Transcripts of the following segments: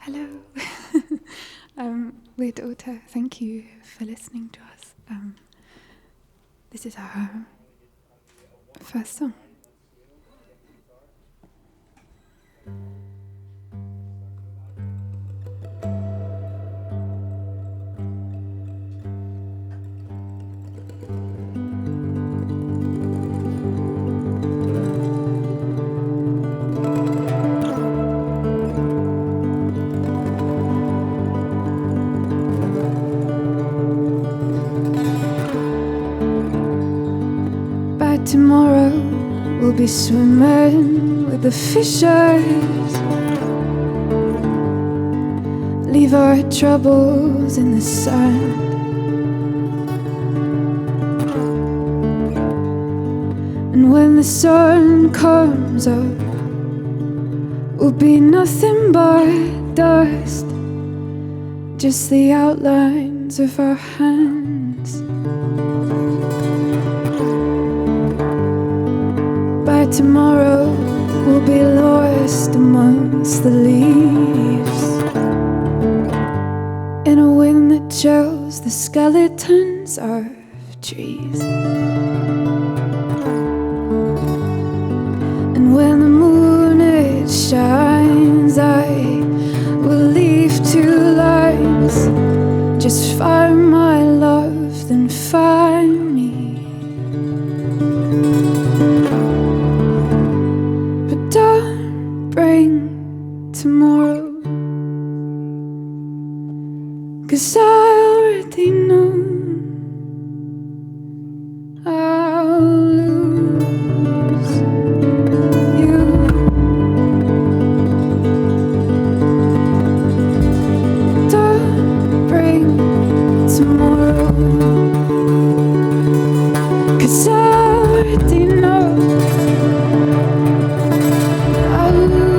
Hello. Weird daughter, thank you for listening to us. This is our first song. Tomorrow we'll be swimming with the fishers. Leave our troubles in the sand. And when the sun comes up, we'll be nothing but dust, just the outlines of our hands. By tomorrow, we'll be lost amongst the leaves, in a wind that chills the skeletons of trees. And when the moon it shines, I will leave 2 lines. Just find my love, then find me. Tomorrow, 'cause I already know I'll lose you. Don't bring tomorrow, 'cause I already know I'll lose.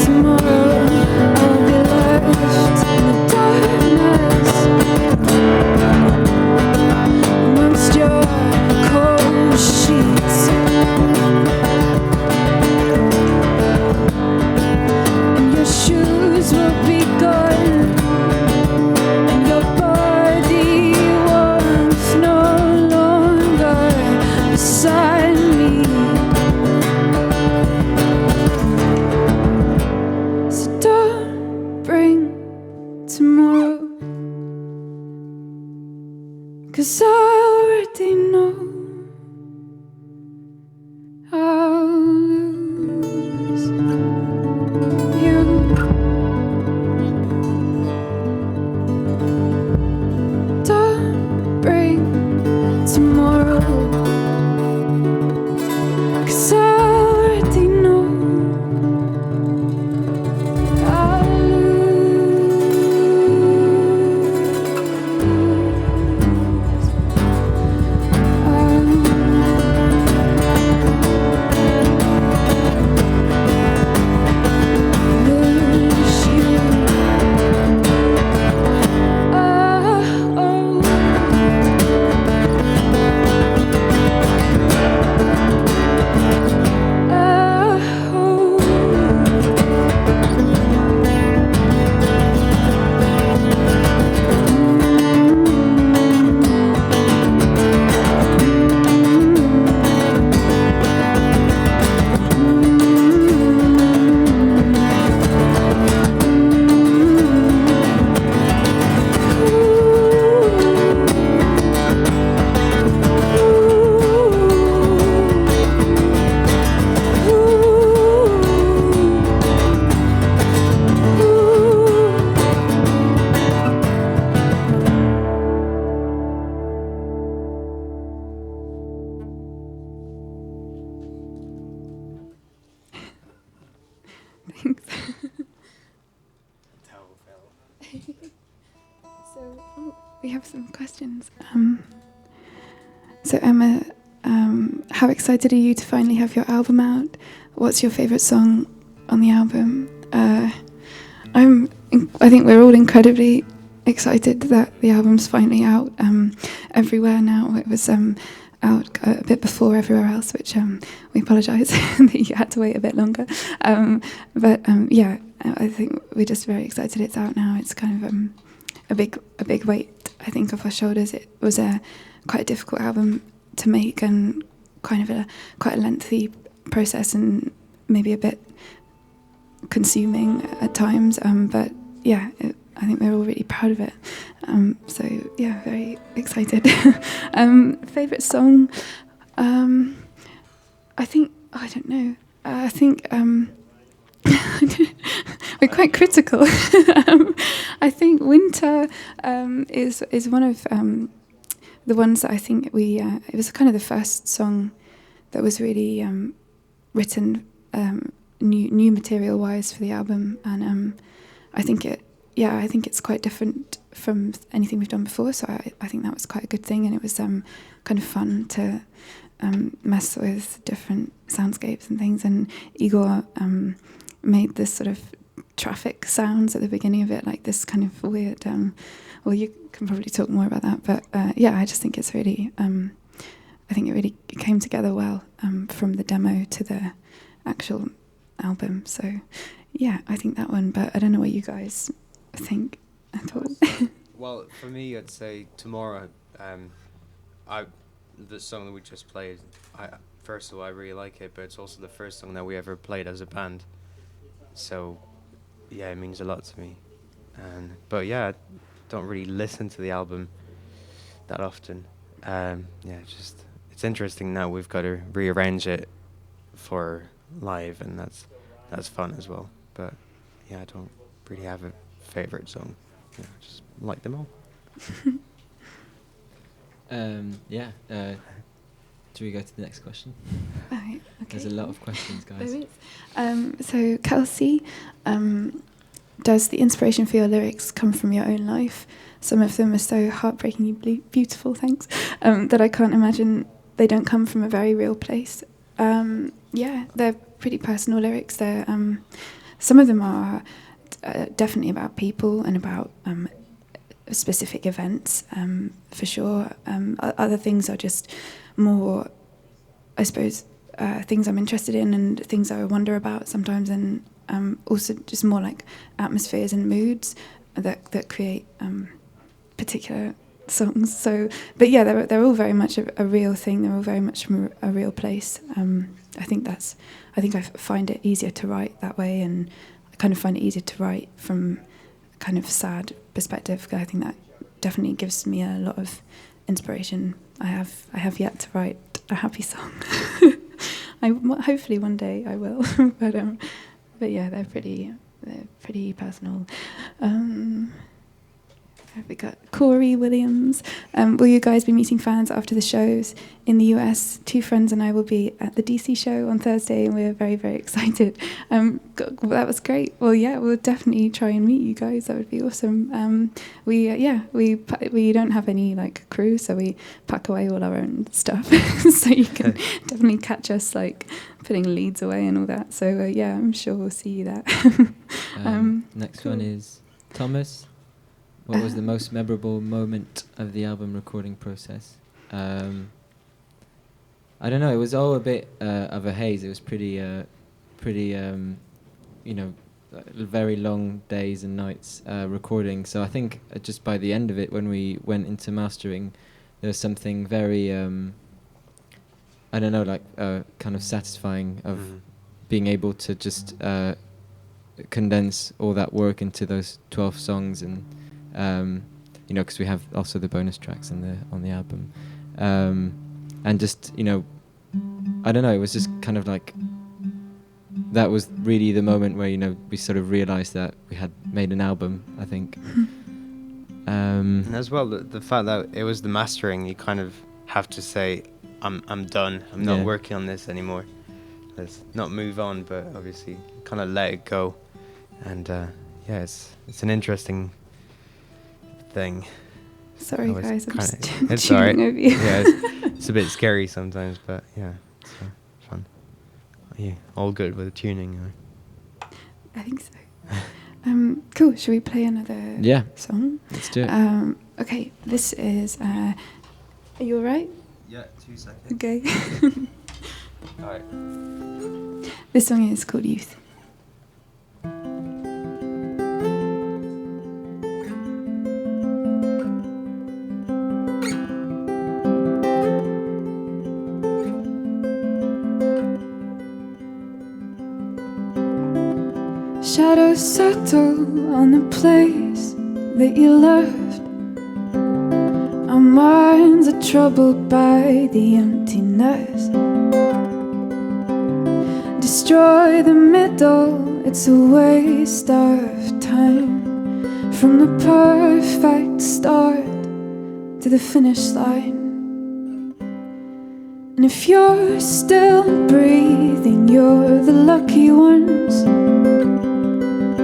Tomorrow, 'cause I already know I'll lose you. Don't bring tomorrow, 'cause I already know Thanks. Flavorpill. So we have some questions. So Emma, how excited are you to finally have your album out? What's your favourite song on the album? I think we're all incredibly excited that the album's finally out everywhere now. It was out a bit before everywhere else, which we apologise that you had to wait a bit longer. Yeah, I think we're just very excited it's out now. It's kind of a big weight, I think, off our shoulders. It was quite a difficult album to make and kind of quite a lengthy process and maybe a bit consuming at times. But yeah, I think we're all really proud of it. So yeah, very excited. Favourite song? I think, I don't know. I think we're quite critical. I think Winter is one of the ones that I think it was kind of the first song that was really written new material wise for the album, and I think it's quite different from anything we've done before, so I think that was quite a good thing, and it was kind of fun to mess with different soundscapes and things, and Igor made this sort of traffic sounds at the beginning of it, like this kind of weird, well, you can probably talk more about that, but yeah, I just think it's really, I think it really came together well from the demo to the actual album, so yeah, I think that one, but I don't know what you guys think at all. Well, for me, I'd say Tomorrow. The song that we just played, first of all, I really like it, but it's also the first song that we ever played as a band. So, yeah, it means a lot to me. But yeah, I don't really listen to the album that often. Yeah, it's interesting now we've got to rearrange it for live, and that's fun as well. But yeah, I don't really have a favorite song. Yeah, I just like them all. Yeah. Do we go to the next question? Right, okay. There's a lot of questions, guys. There is. So Kelsey, does the inspiration for your lyrics come from your own life? Some of them are so heartbreakingly beautiful, thanks, that I can't imagine they don't come from a very real place. Yeah, they're pretty personal lyrics. They're some of them are definitely about people and about specific events, for sure. Other things are just more, I suppose, things I'm interested in and things I wonder about sometimes, and also just more like atmospheres and moods that create particular songs. So, but yeah, they're all very much a real thing. They're all very much from a real place. I think I find it easier to write that way, and I kind of find it easier to write from a kind of sad perspective. I think that definitely gives me a lot of inspiration. I have yet to write a happy song. Hopefully one day I will. But yeah, they're pretty personal. We got Corey Williams. Will you guys be meeting fans after the shows in the US? 2 friends and I will be at the DC show on Thursday, and we're very, very excited. That was great. Well, yeah, we'll definitely try and meet you guys. That would be awesome. We don't have any like crew, so we pack away all our own stuff, so you can definitely catch us like putting leads away and all that. So yeah, I'm sure we'll see you there. Next cool. one is Thomas. What was the most memorable moment of the album recording process? I don't know. It was all a bit of a haze. It was pretty, very long days and nights recording. So I think just by the end of it, when we went into mastering, there was something very, kind of satisfying of being able to just condense all that work into those 12 songs and. Because we have also the bonus tracks on the album, and just I don't know. It was just kind of like that was really the moment where we sort of realised that we had made an album. I think, and as well the fact that it was the mastering, you kind of have to say, I'm done. I'm not working on this anymore. Let's not move on, but obviously kind of let it go, and yeah, it's an interesting thing. Sorry, guys, I'm just it's tuning alright. over you. Yeah, it's a bit scary sometimes, but yeah, it's fun. Are you all good with the tuning? Or? I think so. Cool. Should we play another song? Let's do it. Okay, this is. Are you alright? Yeah, 2 seconds. Okay. Alright. This song is called Youth. Shadows settle on the place that you left. Our minds are troubled by the emptiness. Destroy the middle, it's a waste of time. From the perfect start to the finish line. And if you're still breathing, you're the lucky ones.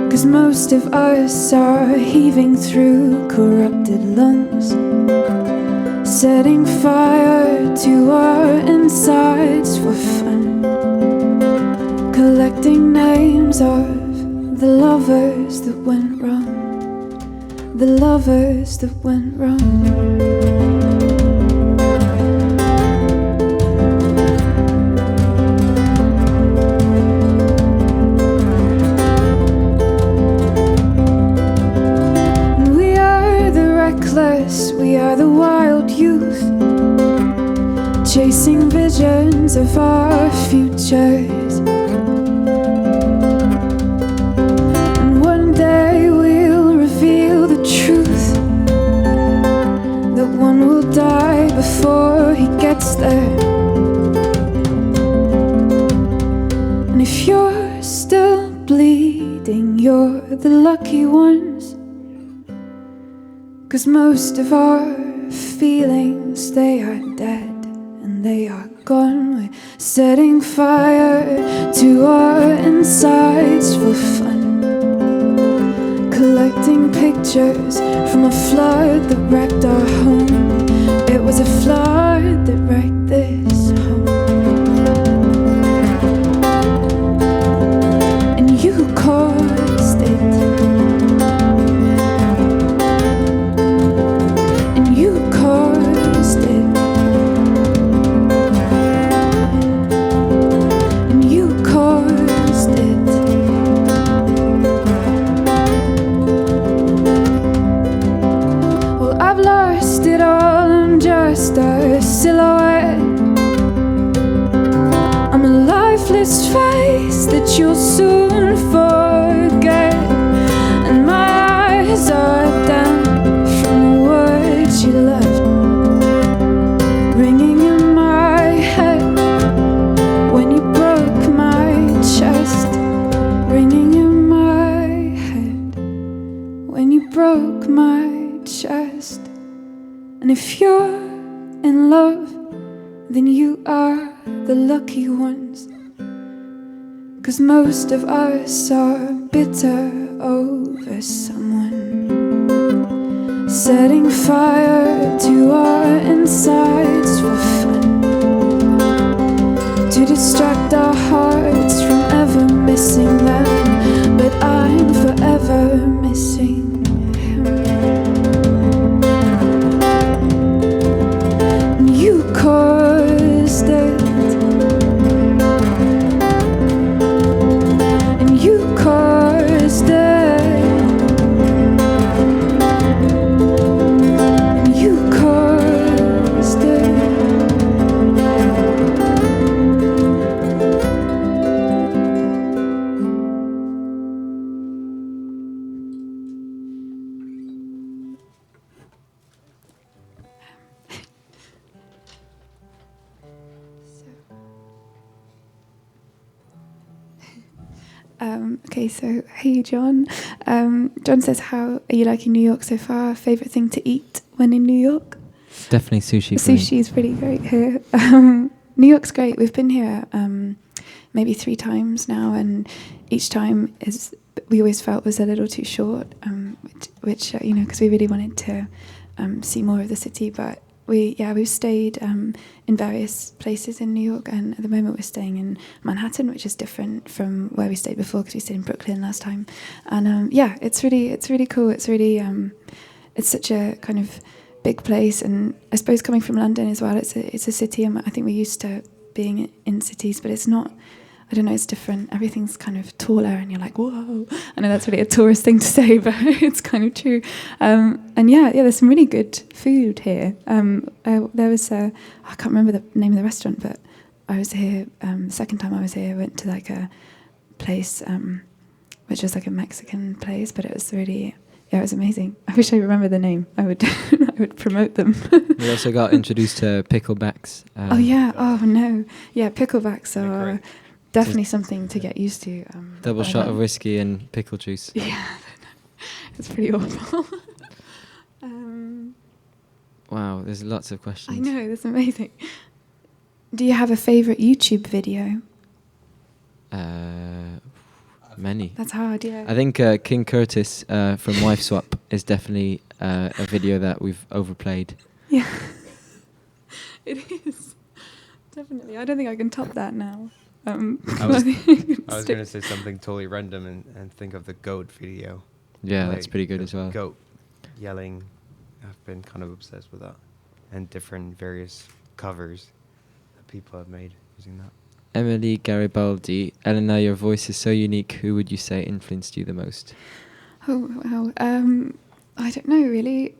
'Cause most of us are heaving through corrupted lungs, setting fire to our insides for fun, collecting names of the lovers that went wrong, the lovers that went wrong. We are the wild youth, chasing visions of our futures. And one day we'll reveal the truth, that one will die before he gets there. And if you're still bleeding, you're the lucky ones. 'Cause most of our feelings, they are dead and they are gone. We're setting fire to our insides for fun, collecting pictures from a flood that wrecked our home. It was a flood that wrecked this home. And you caused it. Just a silhouette. I'm a lifeless face that you'll soon forget. And my eyes are down from the words you left, ringing in my head when you broke my chest, ringing in my head when you broke my chest. And if you're in love, then you are the lucky ones. 'Cause most of us are bitter over someone, setting fire to our insides for fun, to distract our hearts from ever missing them. But I'm forever missing him. You caused it, and you caused it, and you caused it. Okay, so hey John. John says, how are you liking New York so far? Favourite thing to eat when in New York? Definitely sushi. Sushi is pretty great here. New York's great. We've been here maybe 3 times now, and each time we always felt was a little too short, which you know, because we really wanted to see more of the city. But we've stayed in various places in New York, and at the moment we're staying in Manhattan, which is different from where we stayed before, because we stayed in Brooklyn last time. And it's really cool. It's really it's such a kind of big place, and I suppose coming from London as well, it's a city, and I think we're used to being in cities, but it's not. I don't know, it's different. Everything's kind of taller, and you're like, whoa. I know that's really a tourist thing to say, but it's kind of true. And there's some really good food here. There was I can't remember the name of the restaurant, but I was here, the second time I was here, I went to like a place, which was like a Mexican place, but it was really, it was amazing. I wish I remember the name. I would I would promote them. We also got introduced to picklebacks. Picklebacks are definitely something to get used to. Double shot of whiskey and pickle juice. Yeah, it's pretty awful. Wow, there's lots of questions. I know, that's amazing. Do you have a favourite YouTube video? Many. That's hard, yeah. I think King Curtis from Wife Swap is definitely a video that we've overplayed. Yeah, it is. Definitely. I don't think I can top that now. I was going to say something totally random and think of the goat video. Yeah, like that's pretty good as well. Goat yelling. I've been kind of obsessed with that. And different various covers that people have made using that. Emily Garibaldi, Elena, your voice is so unique. Who would you say influenced you the most? Oh, wow. I don't know, really.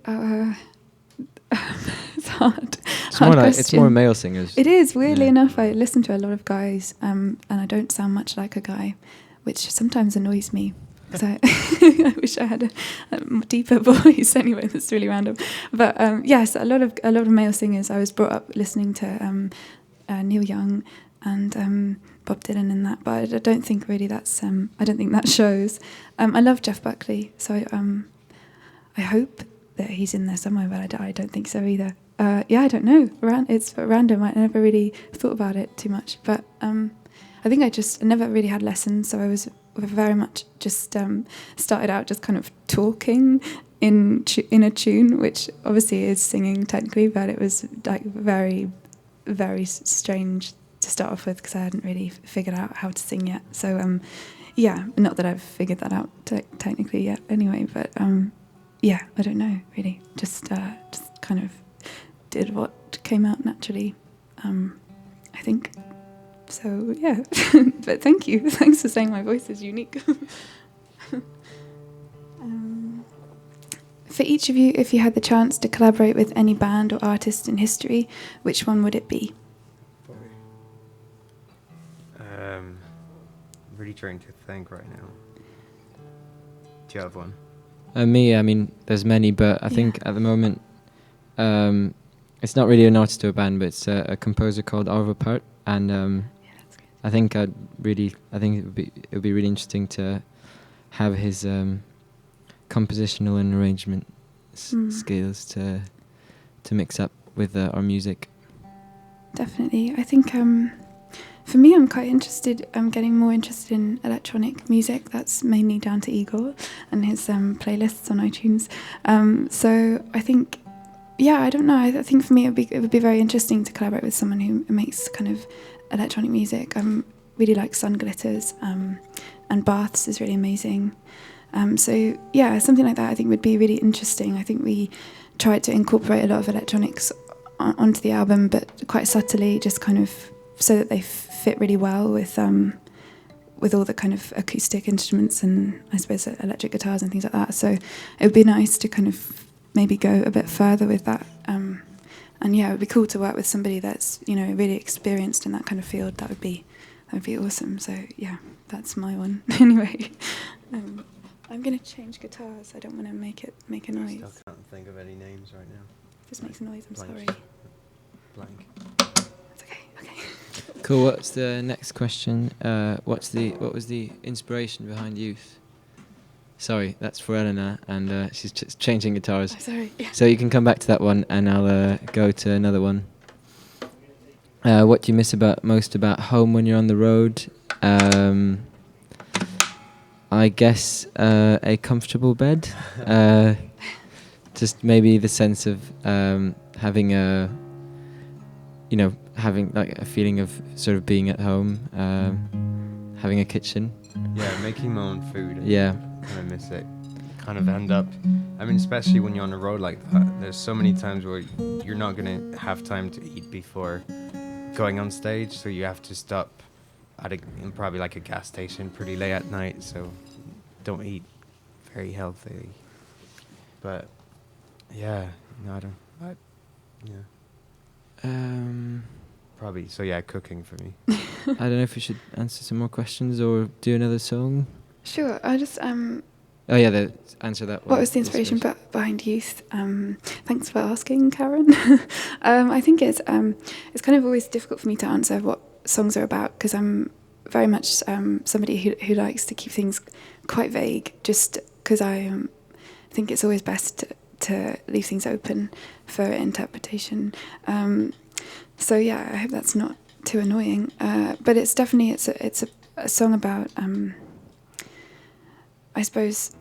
It's hard. It's more male singers. It is, weirdly enough. I listen to a lot of guys, and I don't sound much like a guy, which sometimes annoys me. Because I wish I had a deeper voice. Anyway, that's really random. But yes, a lot of male singers. I was brought up listening to Neil Young and Bob Dylan and that. But I don't think really that's. I don't think that shows. I love Jeff Buckley, so I hope that he's in there somewhere, but I don't think so either. I don't know. It's random. I never really thought about it too much. But I think I never really had lessons, so I was very much just started out just kind of talking in a tune, which obviously is singing technically, but it was like very, very strange to start off with because I hadn't really figured out how to sing yet. So not that I've figured that out technically yet anyway, but I don't know really. Just kind of did what came out naturally, I think. So yeah, but thank you. Thanks for saying my voice is unique. For each of you, if you had the chance to collaborate with any band or artist in history, which one would it be? Really trying to think right now. Do you have one? Me, I mean, there's many, but I think at the moment, it's not really an artist or a band, but it's a composer called Arvo Pärt, and I think it would be really interesting to have his compositional and arrangement skills to mix up with our music. Definitely, I think for me, I'm quite interested. I'm getting more interested in electronic music. That's mainly down to Igor and his playlists on iTunes. So I think, I don't know. I think for me, it would be very interesting to collaborate with someone who makes kind of electronic music. Really like Sun Glitters, and Baths is really amazing. Something like that I think would be really interesting. I think we tried to incorporate a lot of electronics onto the album, but quite subtly, just kind of so that they fit really well with all the kind of acoustic instruments and I suppose electric guitars and things like that. So it would be nice to kind of maybe go a bit further with that. And it would be cool to work with somebody that's, really experienced in that kind of field. That would be awesome. So that's my one. Anyway, I'm going to change guitars. I don't want to make a noise. I still can't think of any names right now. Just makes a noise. I'm sorry. Blank. It's okay. Cool. What's the next question? What was the inspiration behind Youth? Sorry, that's for Eleanor, and she's just changing guitars. I'm sorry. Yeah. So you can come back to that one, and I'll go to another one. What do you miss most about home when you're on the road? I guess a comfortable bed. Just maybe the sense of having having like a feeling of sort of being at home, having a kitchen. Yeah, making my own food. Yeah. Kind of miss it. Kind of end up, I mean, especially when you're on the road like that, there's so many times where you're not going to have time to eat before going on stage, so you have to stop at probably like a gas station pretty late at night, so don't eat very healthy. But yeah, no, probably, so yeah, cooking for me. I don't know if we should answer some more questions or do another song. Sure. I just Oh yeah, answer that one. What was the inspiration behind Youth? Thanks for asking, Karen. I think it's kind of always difficult for me to answer what songs are about, because I'm very much somebody who likes to keep things quite vague, just because I think it's always best to leave things open for interpretation. So yeah, I hope that's not too annoying. But it's definitely it's a song about I suppose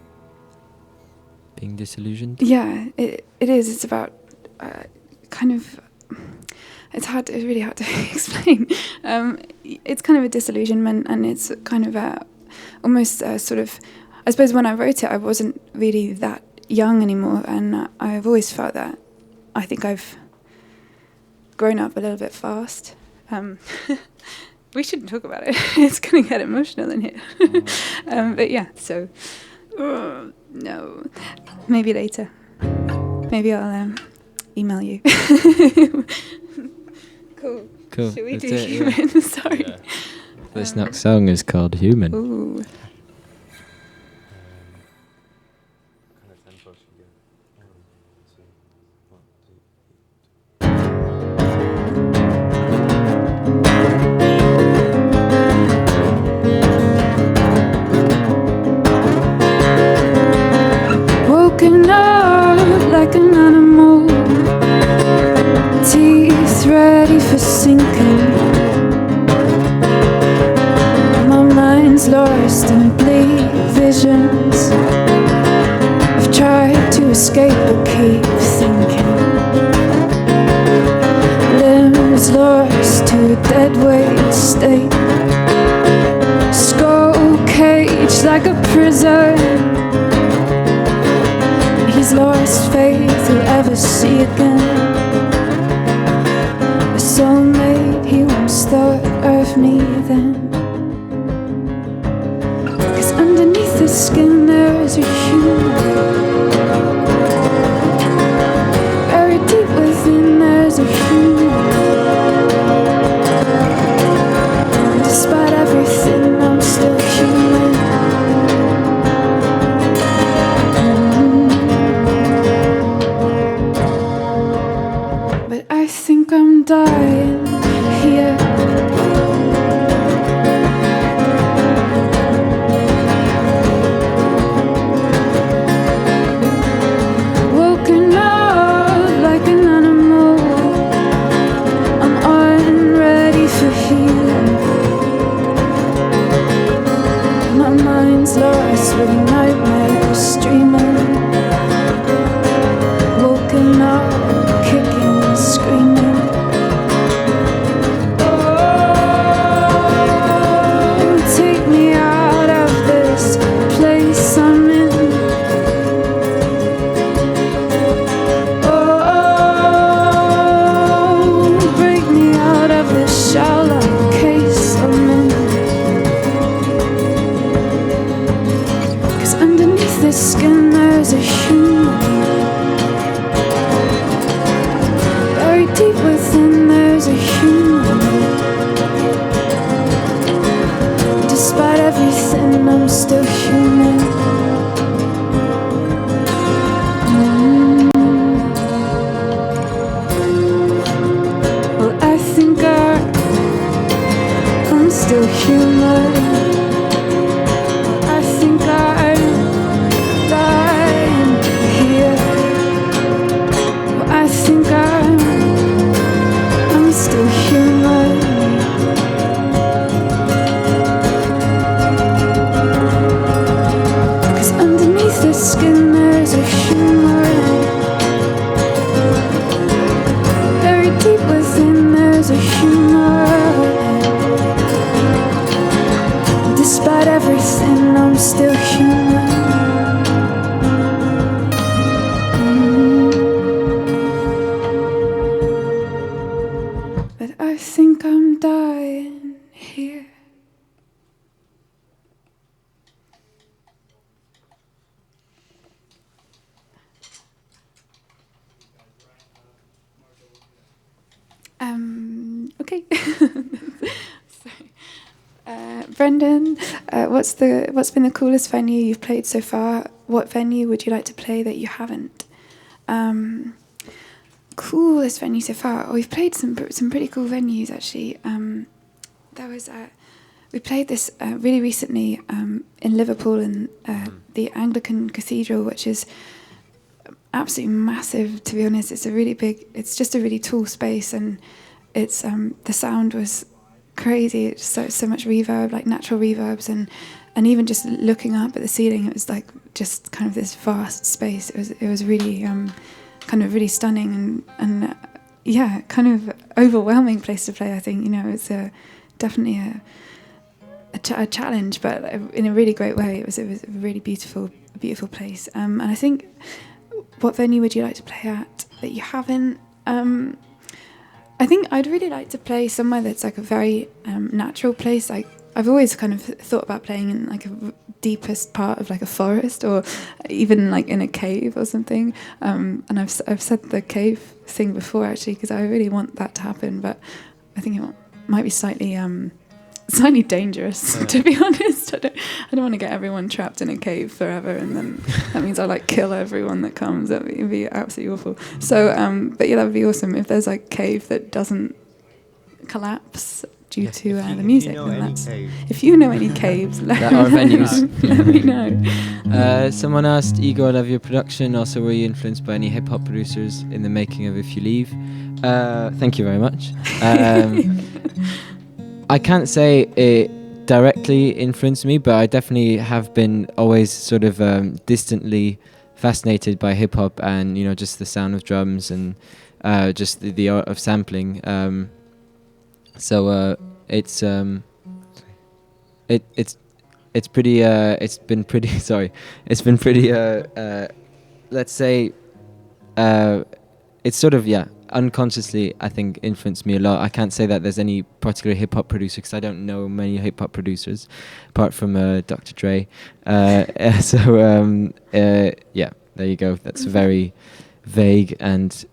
being disillusioned. Yeah, it is. It's about kind of. It's really hard to explain. It's kind of a disillusionment, and it's kind of almost sort of. I suppose when I wrote it, I wasn't really that young anymore, and I've always felt that. I think I've grown up a little bit fast. We shouldn't talk about it. It's going to get emotional in here. But yeah, so no, maybe later. Maybe I'll email you. Cool. Should we do Human? Yeah. Sorry. Yeah. This next song is called Human. Ooh. Woken up like an animal, teeth ready for sinking. My mind's lost in bleak visions. I've tried to escape but keep thinking. Limbs lost to a dead weight state. Skull caged like a prison. He's lost faith he'll ever see again. A soulmate he once thought of me then. 'Cause underneath the skin there's a human. Buried deep within there's a human. Despite everything I'm still human. I think I'm dying here. Woken up like an animal. I'm unready for healing. My mind's lost with nightmares streaming. Woken up, kicking, screaming. Oh, take me out of this place I'm in. Oh, break me out of this shallow case I'm in. 'Cause underneath this skin there's a human. Deep within there's a human. Despite everything I'm still human. Well, I think I'm still human. I think I'm dying here. Well, I think I'm skin there's a humor. Very deep within there's a humor. Despite everything, I'm still human. But I think I'm dying here. Okay. Sorry. Brendan, what's been the coolest venue you've played so far? What venue would you like to play that you haven't? Coolest venue so far. Oh, we've played some pretty cool venues actually. We played this really recently in Liverpool in the Anglican Cathedral, which is absolutely massive. To be honest, it's just a really tall space, and it's the sound was crazy. It's so much reverb, like natural reverbs, and even just looking up at the ceiling, it was like just kind of this vast space. It was really kind of really stunning and yeah, kind of overwhelming place to play. I think it's definitely a challenge, but in a really great way. It was a really beautiful place. And I think, what venue would you like to play at that you haven't? I think I'd really like to play somewhere that's like a very natural place. Like I've always kind of thought about playing in like a deepest part of like a forest, or even like in a cave or something. And I've said the cave thing before actually, because I really want that to happen, but I think it might be slightly dangerous, to be honest. I don't want to get everyone trapped in a cave forever, and then that means I like kill everyone that comes. That would be absolutely awful. So, but yeah, that would be awesome if there's like a cave that doesn't collapse due to the music. If you know any caves, let me know. Someone asked, Igor, I love your production. Also, were you influenced by any hip hop producers in the making of If You Leave? Thank you very much. I can't say it directly influenced me, but I definitely have been always sort of distantly fascinated by hip hop and just the sound of drums and just the art of sampling. So it's pretty it's been pretty sorry it's been pretty let's say it's sort of unconsciously I think influenced me a lot. I can't say that there's any particular hip hop producer because I don't know many hip hop producers apart from Dr. Dre. So there you go. That's a very vague and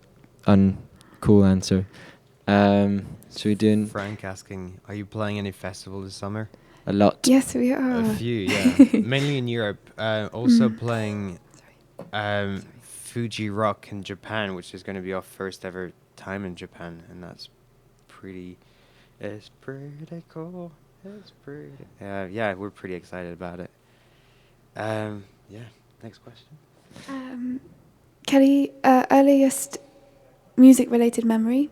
uncool answer. Should we do Frank asking, are you playing any festival this summer? A lot. Yes, we are. A few, yeah. Mainly in Europe. Also playing Fuji Rock in Japan, which is going to be our first ever time in Japan, and that's pretty cool. We're pretty excited about it. Next question. Kelly, earliest music-related memory.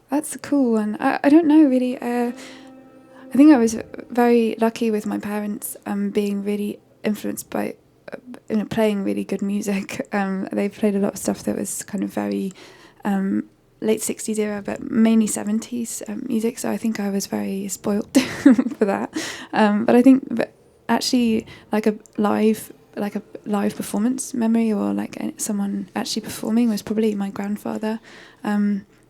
That's a cool one. I don't know really. I think I was very lucky with my parents being really influenced by playing really good music. They played a lot of stuff that was kind of very late 60s era, but mainly 70s music. So I think I was very spoilt for that. But I think actually like a live performance memory, or like someone actually performing, was probably my grandfather.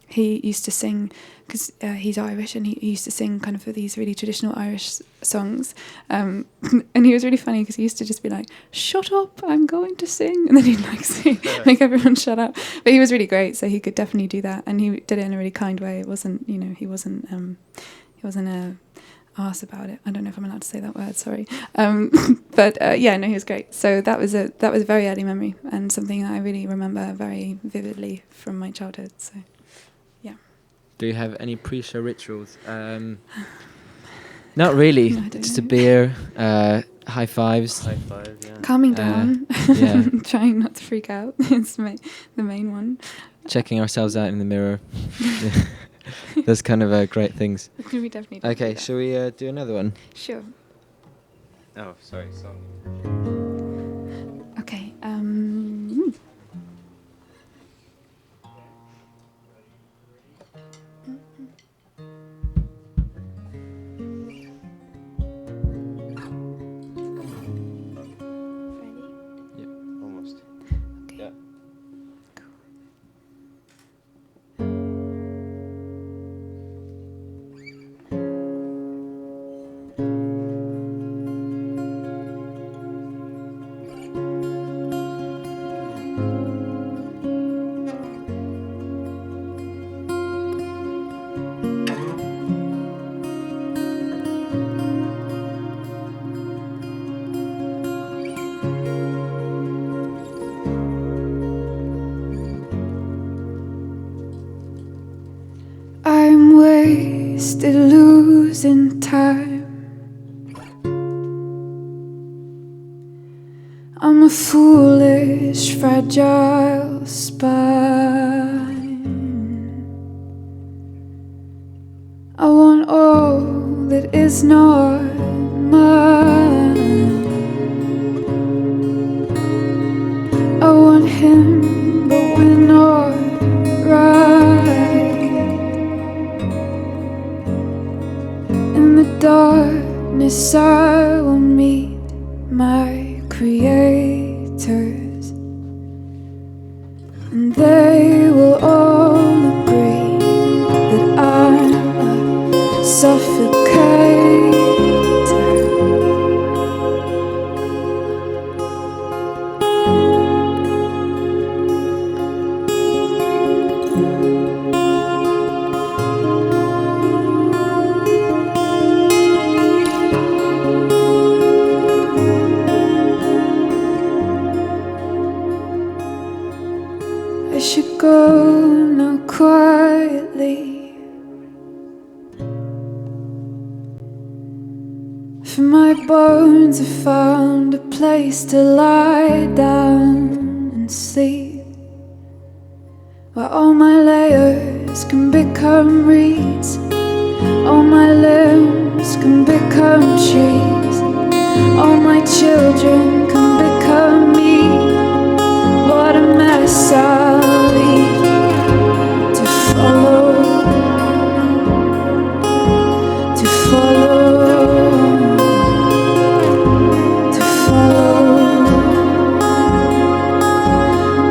He used to sing, because he's Irish, and he used to sing kind of these really traditional Irish songs. And he was really funny because he used to just be like, "Shut up, I'm going to sing," and then he'd like sing, make everyone shut up. But he was really great, so he could definitely do that, and he did it in a really kind way. It wasn't, he wasn't a arse about it. I don't know if I'm allowed to say that word, sorry. But he was great. So that was a very early memory, and something I really remember very vividly from my childhood. So yeah. Do you have any pre-show rituals? Not really. No, just a beer, high fives. High five, yeah. Calming down. Yeah. Trying not to freak out. It's the main one. Checking ourselves out in the mirror. Those kind of great things. We definitely do Okay, that. shall we do another one? Sure. Oh, sorry. wasted losing time. I'm a foolish, fragile spine. I want all that is not mine. I want him, but we're not right. In the darkness I will meet my creators, and they will all agree that I'm a suffocator. I should go now quietly, for my bones have found a place to lie down and sleep, where all my layers can become reeds, all my limbs can become trees, all my children can become me. What a mess I'll leave to follow, to follow, to follow,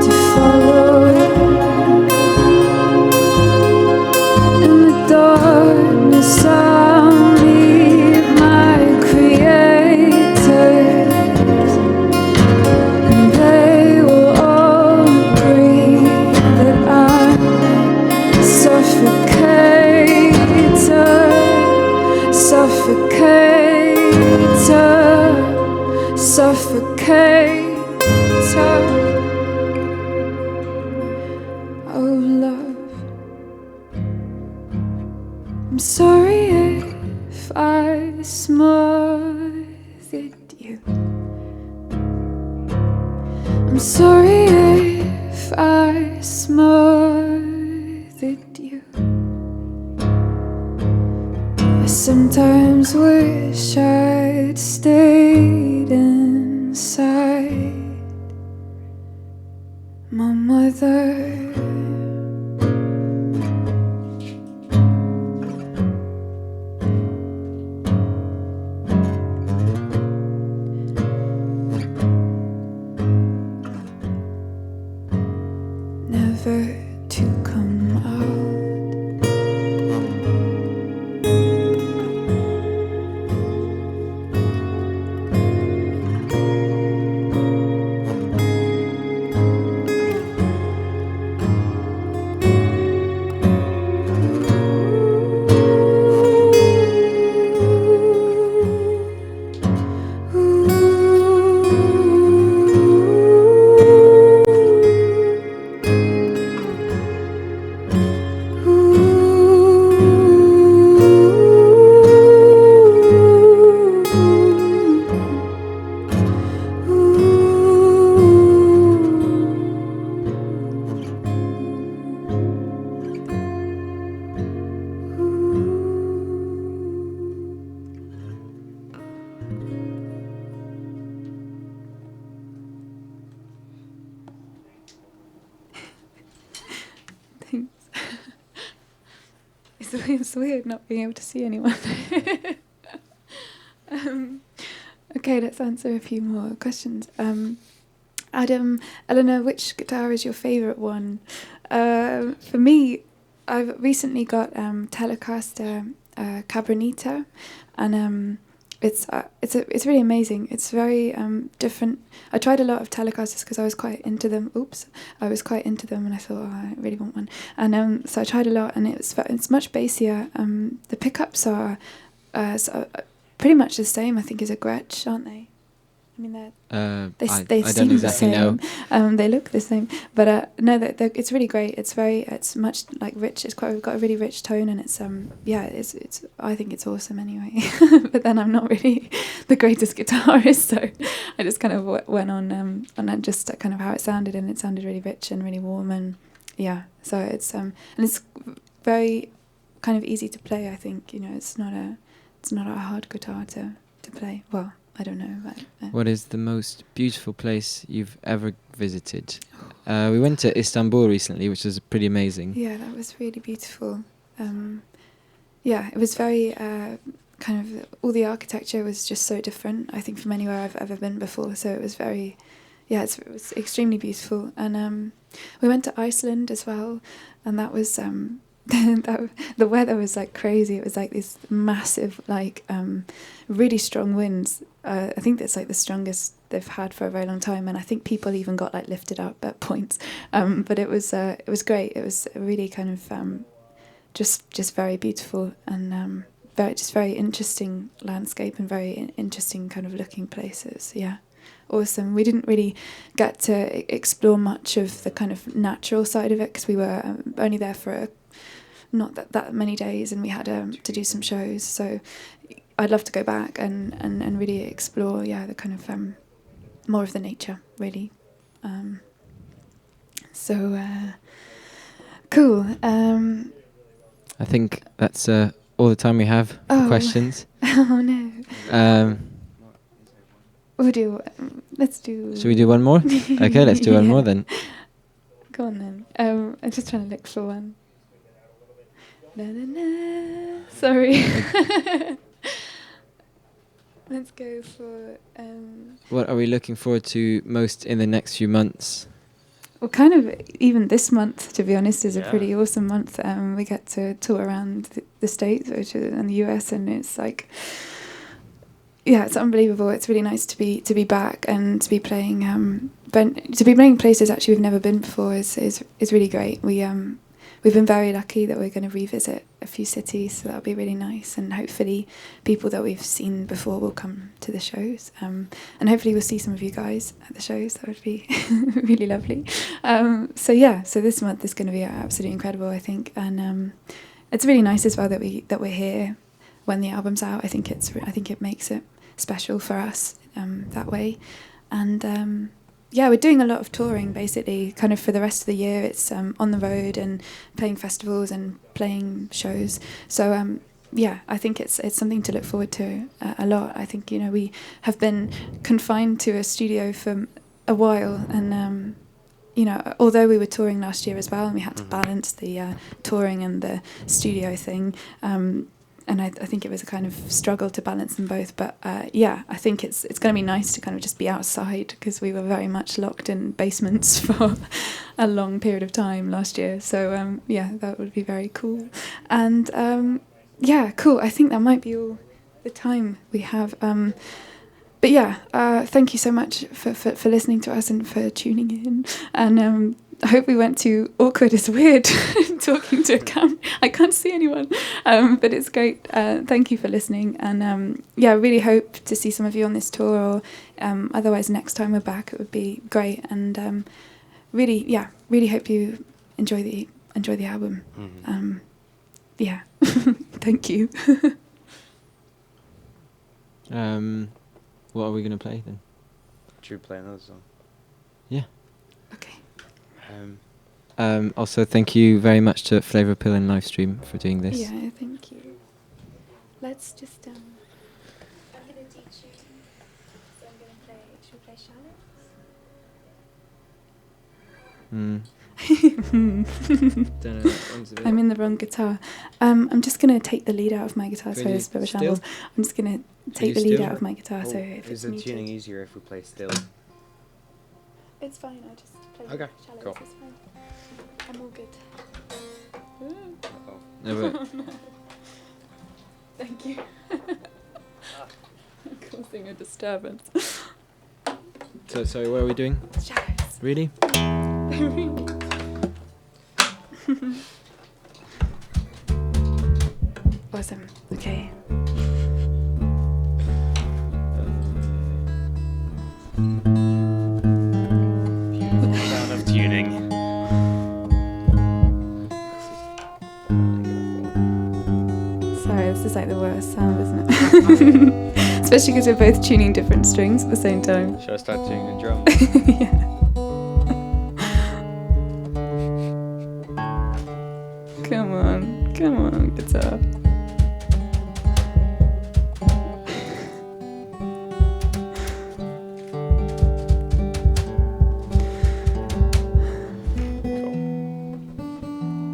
to follow. In the darkness I'll meet my creators, and they will all agree that I'm a suffocator, suffocator, suffocator. Oh love, I'm sorry if I smothered you. I'm sorry if I smothered you. I sometimes wish I'd stayed inside my mother. Never to come out. Thanks. It's weird not being able to see anyone. Okay, let's answer a few more questions. Adam, Eleanor, which guitar is your favourite one? For me, I've recently got Telecaster Cabronita, and it's really amazing. It's very different. I tried a lot of Telecasters because I was quite into them. I was quite into them, and I thought, I really want one. And so I tried a lot, and it's much bassier. The pickups are pretty much the same, I think, as a Gretsch, aren't they? I mean, they I seem don't exactly the know. same. They look the same, but no, it's really great. It's much like rich. It's got a really rich tone, and it's it's I think it's awesome anyway. But then I'm not really the greatest guitarist, so I just kind of went on that just kind of how it sounded, and it sounded really rich and really warm, and yeah. So it's and it's very kind of easy to play. I think it's not a hard guitar to play. Well, I don't know. What is the most beautiful place you've ever visited? We went to Istanbul recently, which was pretty amazing. Yeah, that was really beautiful. Yeah, it was very kind of all the architecture was just so different, I think, from anywhere I've ever been before. So it was very, it was extremely beautiful. And we went to Iceland as well, and that was the weather was like crazy. It was like these massive, like really strong winds. I think that's like the strongest they've had for a very long time, and I think people even got like lifted up at points. But it was great. It was a really kind of just very beautiful and very interesting landscape and very interesting kind of looking places. Yeah, awesome. We didn't really get to explore much of the kind of natural side of it because we were only there for not that many days, and we had to do some shows. So I'd love to go back and really explore, the kind of more of the nature, really. Cool. I think that's all the time we have for questions. Oh no. Let's do. Should we do one more? Okay, let's do one more then. Go on then. I'm just trying to look for one. Na, na, na. Sorry. Let's go for. What are we looking forward to most in the next few months? Well, kind of even this month, to be honest, is a pretty awesome month. We get to tour around the States, and the US, and it's like, it's unbelievable. It's really nice to be back and to be playing. To be playing places actually we've never been before is really great. We've been very lucky that we're going to revisit a few cities, so that'll be really nice. And hopefully people that we've seen before will come to the shows. And hopefully we'll see some of you guys at the shows. That would be really lovely. So this month is going to be absolutely incredible, I think. And it's really nice as well that we're here when the album's out. I think it makes it special for us that way. And we're doing a lot of touring, basically, kind of for the rest of the year. It's on the road and playing festivals and playing shows. So, I think it's something to look forward to a lot. I think, we have been confined to a studio for a while. And, although we were touring last year as well, and we had to balance the touring and the studio thing, and I think it was a kind of struggle to balance them both. But I think it's going to be nice to kind of just be outside, because we were very much locked in basements for a long period of time last year. So that would be very cool. And cool. I think that might be all the time we have. Thank you so much for listening to us and for tuning in. And I hope we weren't too awkward. It's weird talking to a camera. I can't see anyone, but it's great. Thank you for listening, and I really hope to see some of you on this tour. Or otherwise, next time we're back, it would be great. And really hope you enjoy the album. Thank you. What are we going to play then? Should we play another song? Yeah. Okay. Also, thank you very much to Flavorpill and Livestream for doing this. Yeah, thank you. Let's just. I'm going to teach you. So I'm going to play. Should we play Shallows? I'm in the wrong guitar. I'm just going to take the lead out of my guitar, so it's a bit of a shambles. I'm just going to take the lead out of my guitar, so if it's muted. Is the tuning easier if we play still? It's fine, I just play Shallows, cool. It's fine. I'm all good. No, Thank you. Causing a disturbance. So, sorry, what are we doing? Shallows. Really? Awesome. Okay. Amount of tuning. Sorry, this is like the worst sound, isn't it? Especially because we're both tuning different strings at the same time. Should I start tuning the drum? Yeah. Come on, guitar.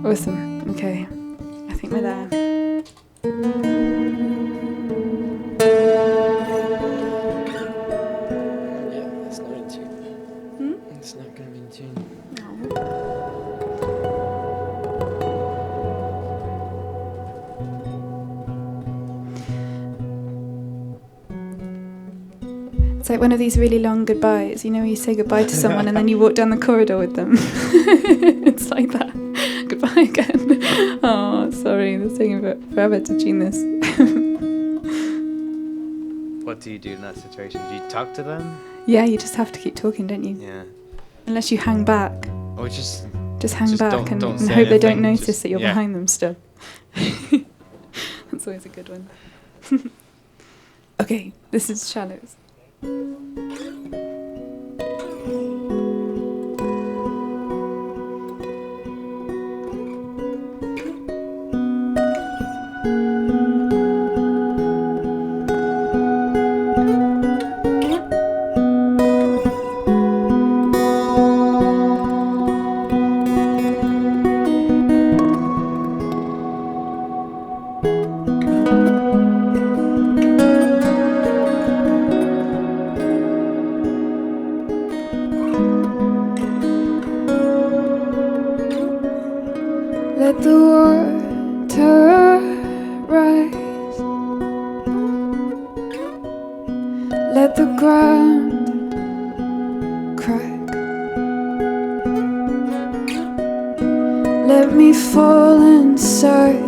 Awesome. Okay. I think we're there. Yeah, that's not in tune. It's not going to be in tune. It's like one of these really long goodbyes. You know, when you say goodbye to someone and then you walk down the corridor with them. It's like that. Goodbye again. Oh, sorry. It's taking forever to tune this. What do you do in that situation? Do you talk to them? Yeah, you just have to keep talking, don't you? Yeah. Unless you hang back. Or just Hang Just back don't and say hope they don't anything, notice just- that you're yeah. behind them still. That's always a good one. Okay, this is Shallows. Let the water rise. Let the ground crack. Let me fall inside.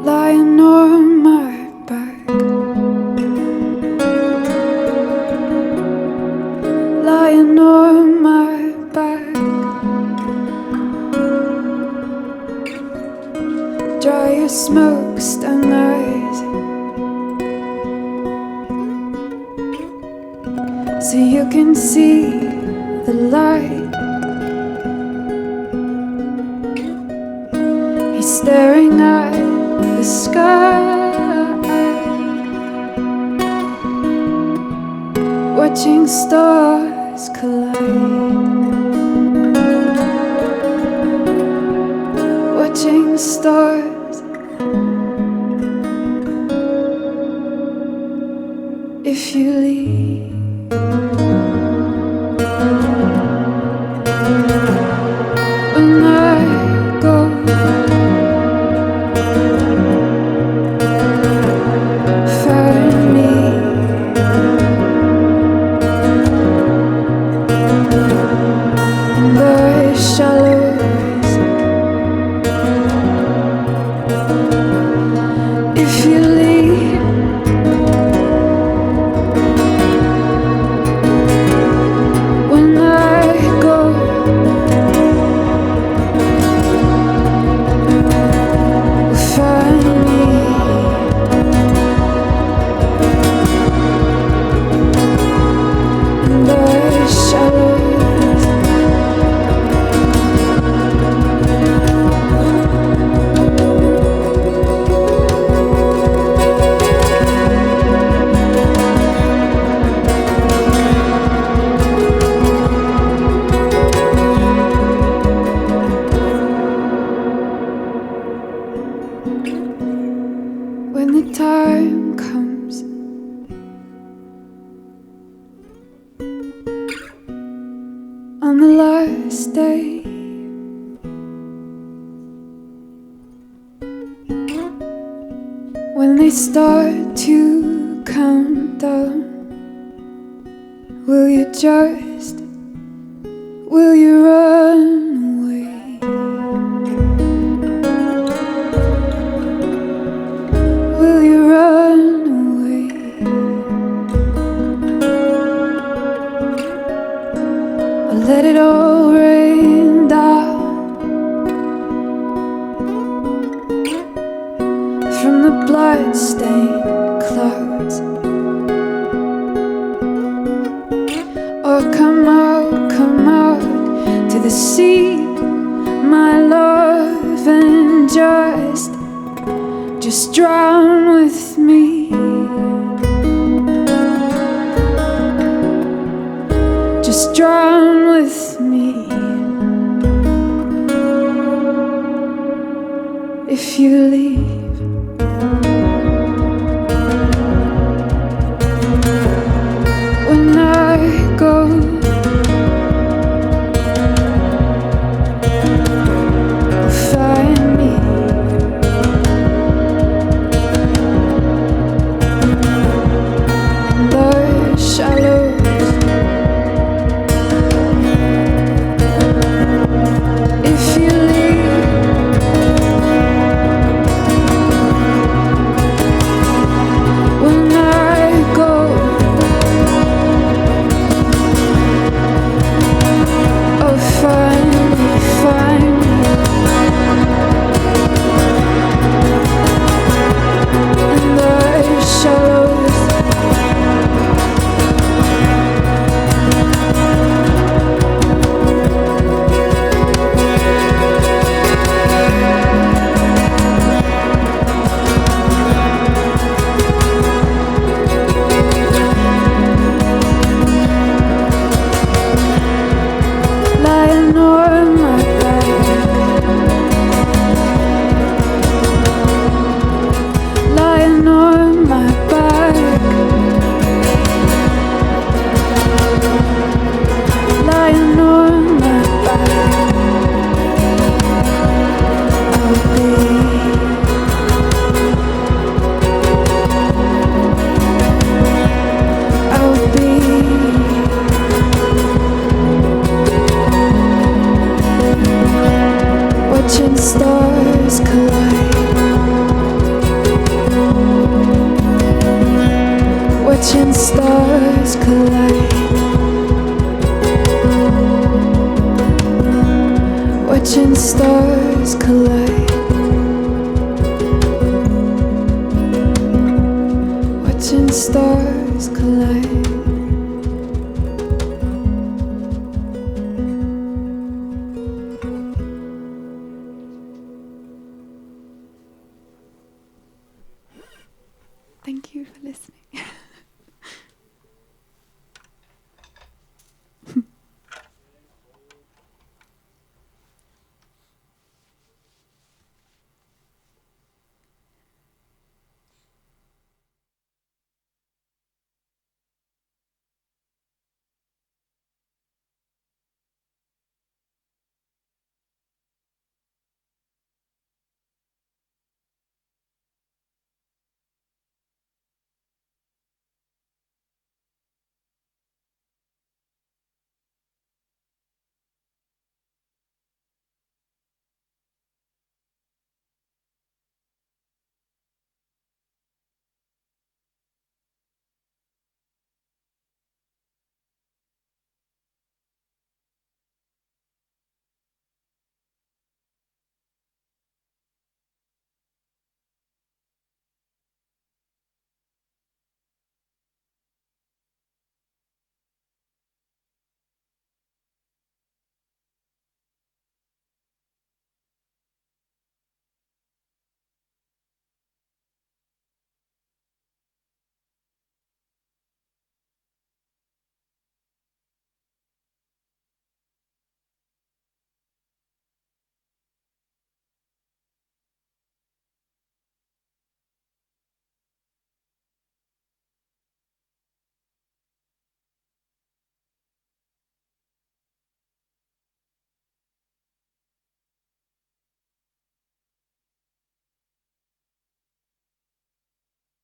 Lying on my back. Lying on my back. Dry your smoke-stung eyes, so you can see the light. He's staring at the sky, watching stars collide, watching stars. If you leave, when I go, find me. In the shallows. If you leave, when I go, find me. In the shallows. When the time comes, on the last day, when they start to count down, will you run away? Will you run let it all rain down from the blood-stained clouds. Oh, come out to the sea, my love, and just drown with me. Just drown with me. If you leave, when I go, find me. In the shallows, if you leave, when I go, oh, find me, find me. In the shallows, lying on my back, lying on my back, lying on my back. I'll be watching stars collide, watching stars collide, watching stars collide, watching stars collide. Thank you for listening.